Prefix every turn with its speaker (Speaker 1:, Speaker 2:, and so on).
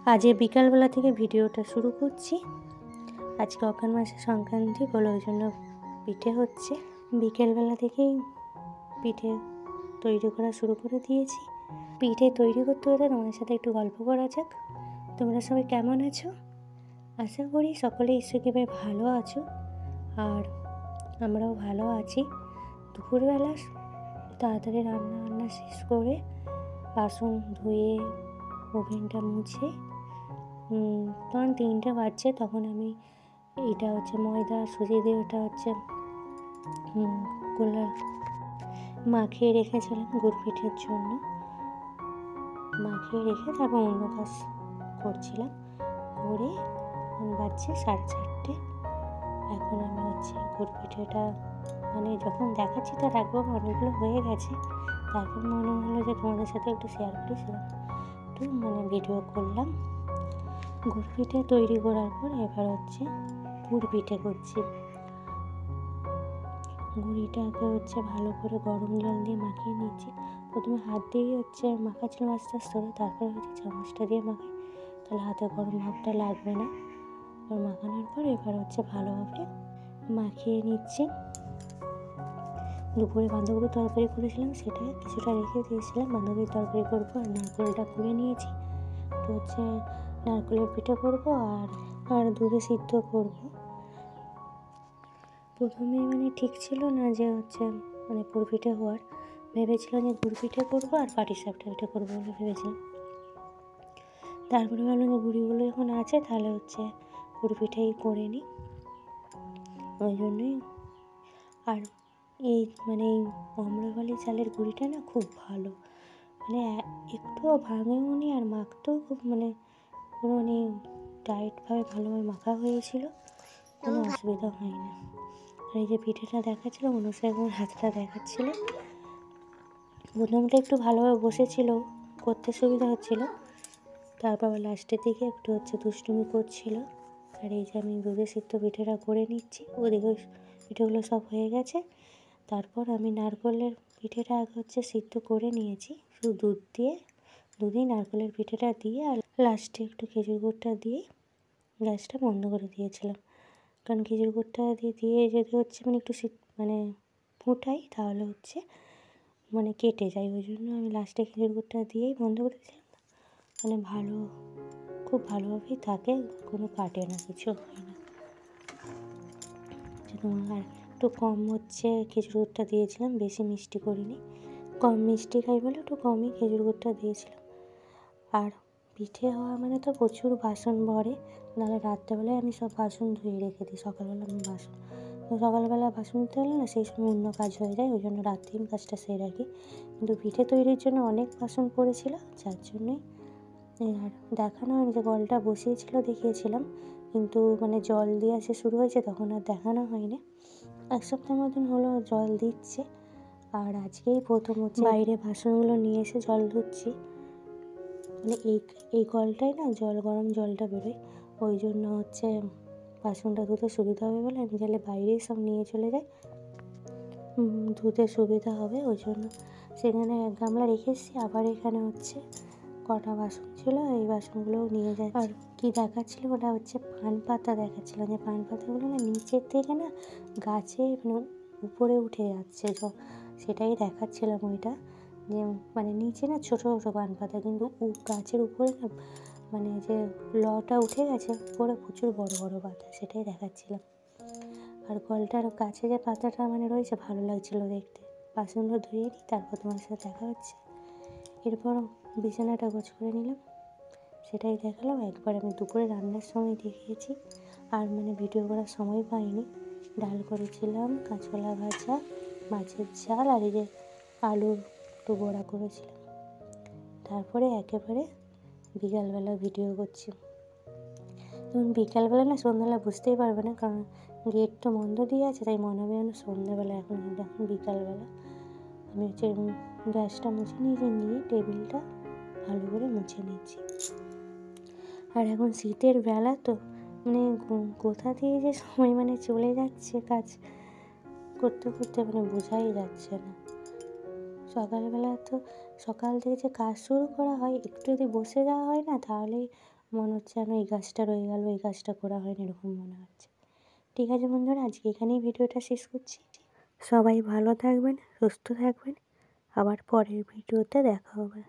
Speaker 1: আজ বিকালবেলা থেকে ভিডিওটা শুরু করছি। আজকে অঘ্রাণ মাসের সংক্রান্তি বলে ওই জন্য পিঠে হচ্ছে। বিকেলবেলা থেকেই পিঠে তৈরি করা শুরু করে দিয়েছি। পিঠে তৈরি করতে হলে তোমাদের সাথে একটু গল্প করা যাক। তোমরা সবাই কেমন আছো? আশা করি সকলে ঈশ্বরকৃপায় ভালো আছো, আর আমরাও ভালো আছি। দুপুরবেলা তাড়াতাড়ি রান্না শেষ করে বাসন ধুয়ে ওভেনটা মুছে তখন 3টে বাজছে। তখন আমি এটা হচ্ছে ময়দা সুজি দিয়ে ওটা হচ্ছে গোলা মাখিয়ে রেখেছিলাম গুড় পিঠের জন্য। মাখিয়ে রেখে তারপর অন্য কাজ করছিলাম। করে বাজছে 4:30। এখন আমি হচ্ছে গুড় পিঠেটা যখন দেখাচ্ছি তার একবার অনেকগুলো হয়ে গেছে। তারপর মনে হলো যে তোমাদের সাথে একটু শেয়ার করি, একটু ভিডিও করলাম। গুড় পিঠে তৈরি করার পর এবার হচ্ছে গুড় পিঠে করছি। গুড়িটাকে হচ্ছে ভালো করে গরম জল দিয়ে মাখিয়ে নিচ্ছি। প্রথমে হাত দিয়ে হচ্ছে মাখাচ্ছিলাম আস্তে আস্তে করে, তারপর হচ্ছে চামচটা দিয়ে মাখাই, তাহলে হাতে গরম ভাবটা লাগবে না। মাখানোর পর এবার হচ্ছে ভালোভাবে মাখিয়ে নিচ্ছি। দুপুরে বাঁধাকপির তরকারি করেছিলাম, সেটা কিছুটা রেখে দিয়েছিলাম। বাঁধাকপির তরকারি করবো আর নারকেলটা খুলে নিয়েছি। তো হচ্ছে নারকেলের পিঠে করবো আর দুধে সিদ্ধ করবো। প্রথমে ঠিক ছিল না যে হচ্ছে পুর পিঠে হওয়ার, ভেবেছিলাম যে গুড় পিঠে করবো আর পাটিসাপটা পিঠে করবো বলে ভেবেছিলাম। তারপরে ভাবলাম যে গুড়িগুলো যখন আছে তাহলে হচ্ছে গুড় পিঠেই করে নিই। ওই জন্যই। আর এই এই অম্রপালি চালের গুঁড়িটা না খুব ভালো, একটুও ভাঙেও নি, আর মাখতেও খুব পুরো টাইটভাবে ভালোভাবে মাখা হয়েছিল, কোনো অসুবিধা হয় না। আর এই যে পিঠেটা দেখাচ্ছিল অনুসারে আমার হাতটা দেখাচ্ছিল। প্রথমটা একটু ভালোভাবে বসেছিল, করতে সুবিধা হচ্ছিল, তারপর লাস্টের দিকে একটু হচ্ছে দুষ্টুমি করছিল। আর এই যে আমি দুধে সিদ্ধ পিঠেটা করে নিচ্ছি। ওদিকে পিঠেগুলো সব হয়ে গেছে। তারপর আমি নারকেলের পিঠেটা আগে হচ্ছে সিদ্ধ করে নিয়েছি, শুধু দুধেই নারকেলের পিঠেটা দিয়ে আর লাস্টে একটু খেজুর গুড়টা দিয়ে গ্যাসটা বন্ধ করে দিয়েছিলাম। কারণ খেজুর গুড়টা দিয়ে যদি হচ্ছে একটু ফুটাই তাহলে হচ্ছে কেটে যায়। ওই জন্য আমি লাস্টে খেজুর গুড়টা দিয়েই বন্ধ করেছিলাম। খুব ভালোভাবেই থাকে, কোনো কাটে না, কিছু হয় না। আর একটু কম হচ্ছে খেজুর গুড়টা দিয়েছিলাম, বেশি মিষ্টি করিনি। কম মিষ্টি খাই বলে একটু কমই খেজুর গুড়টা দিয়েছিলাম। আর পিঠে হওয়া তো প্রচুর বাসন ভরে, নাহলে রাত্রেবেলায় আমি সব বাসন ধুয়ে রেখে দিই। সকালবেলা আমি সকালবেলা বাসন ধুতে হলে না সেই সময় অন্য কাজ হয়ে যায়, ওই জন্য রাত্রেই আমি কাজটা সেরে রাখি। কিন্তু পিঠে তৈরির জন্য অনেক বাসন পড়েছিল, যার জন্যই আর দেখানো হয়নি। যে কলটা বসিয়েছিল দেখিয়েছিলাম, কিন্তু জল দিয়ে আসে শুরু হয়েছে তখন আর দেখানো হয়নি। 1 সপ্তাহ মতন হলো জল দিচ্ছে, আর আজকেই প্রথম হচ্ছে বাইরে বাসনগুলো নিয়ে এসে জল ধুচ্ছি। এই কলটাই না গরম জলটা বেরোয়, ওই জন্য হচ্ছে বাসনটা ধুতে সুবিধা হবে বলে আমি চাইলে বাইরেই সব নিয়ে চলে যাই, ধুতে সুবিধা হবে। ওই জন্য সেখানে 1 গামলা রেখে এসেছি। আবার এখানে হচ্ছে কটা বাসন ছিল, এই বাসনগুলোও নিয়ে যাচ্ছি। আর কি দেখাচ্ছিল ওটা হচ্ছে পান পাতা দেখাচ্ছিল, যে পান পাতাগুলো নিচের থেকে গাছে উপরে উঠে যাচ্ছে, সেটাই দেখাচ্ছিলাম। ওইটা যে নিচে ছোটো ছোটো পান পাতা, কিন্তু গাছের উপরে যে লটা উঠে গেছে, উপরে প্রচুর বড় বড় পাতা, সেটাই দেখাচ্ছিলাম। আর কলটার কাছে যে পাতাটা রয়েছে ভালো লাগছিলো দেখতে। বাসনগুলো ধুয়ে নিই, তারপর তোমার সাথে দেখা হচ্ছে। এরপর বিছানাটা গোছ করে নিলাম, সেটাই দেখালাম। একবার আমি দুপুরে রান্নার সময় দেখিয়েছি, আর ভিডিও করার সময় পাইনি। ডাল করেছিলাম, কাঁচকলা ভাজা, মাছের ঝাল, আর এই যে আলুর একটু বড়া করেছিলাম। তারপরে একেবারে বিকালবেলা ভিডিও করছি। তখন বিকালবেলা সন্ধ্যাবেলা বুঝতেই পারবে না, কারণ গেটটা বন্ধ দিয়ে আছে, তাই মনে হবে যেন সন্ধ্যাবেলা। এখন বিকালবেলা আমি হচ্ছে গ্যাসটা মুছে নিয়ে টেবিলটা ভালো করে মুছে নিচ্ছি। আর এখন শীতের বেলা তো কোথা দিয়ে যে সময় চলে যাচ্ছে কাজ করতে করতে বোঝাই যাচ্ছে না। সকালবেলা তো সকাল থেকে যে কাজ শুরু করা হয়, একটু যদি বসে যাওয়া হয় না, তাহলেই মনে হচ্ছে যেন এই কাজটা রয়ে গেল, এই কাজটা করা হয়নি, এরকম মনে হচ্ছে। ঠিক আছে বন্ধুরা, আজকে এখানেই ভিডিওটা শেষ করছি। সবাই ভালো থাকবেন, সুস্থ থাকবেন, আবার পরের ভিডিওতে দেখা হবে।